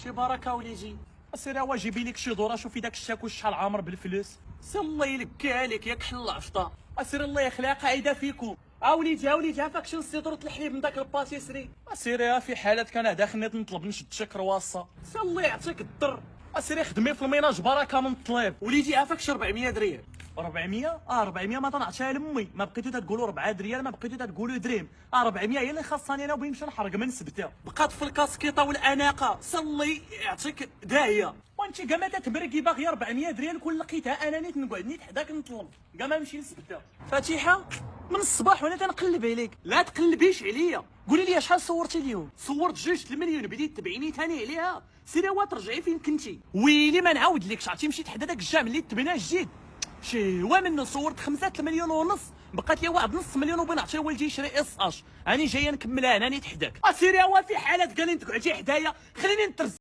شي بركه وليدي. سير هو جيبي لك شي دوره، شوفي داك الشاكوش شحال عامر بالفلوس. سي الله يلكيها لك يا كحل العفطه. اسير الله يخليها قاعده فيكم. وليدي عافاك شي نصيدرة الحليب من داك الباتيسري. اسيري في حالات كان داخل نطلب نشد شي كرواصه. سي الله يعطيك الضر. اسيري خدمي في الميناج بركه من الطليب. وليدي عافاك شي 400 درهم. 400 400 ما تنعطيها لامي، ما بقيتو تقولوا 4 دريال، ما بقيتو تقولوا درهم. 400 هي اللي خاصني انا وبين نمشي نحرق من سبته. بقات في الكاسكيطه والاناقه. صلي يعطيك داهيه. وانت كاع ما تتبركي باغي 400 دريال كون لقيتها انا نيت نقعد نيت حداك نطلب كاع ما نمشي لسبته. فاتحه من الصباح وانا تنقلب عليك. لا تقلبيش عليا، قولي لي شحال صورتي اليوم؟ صورت 2 المليون، بديت تبعيني ثاني عليها. سيري وا ترجعي فين كنتي. ويلي ما نعاود لكش، عرفتي مشيت حدا داك الجامع اللي تبنى جديد، شي هو منه صورت 5 المليون ونص، بقات لي واحد نص مليون وبغي نعطيه لوالدي يشري اس اش، راني جايه نكملها انا نيت حداك. اسيري هو في حالات قال لي تقعدي حدايا خليني نترز.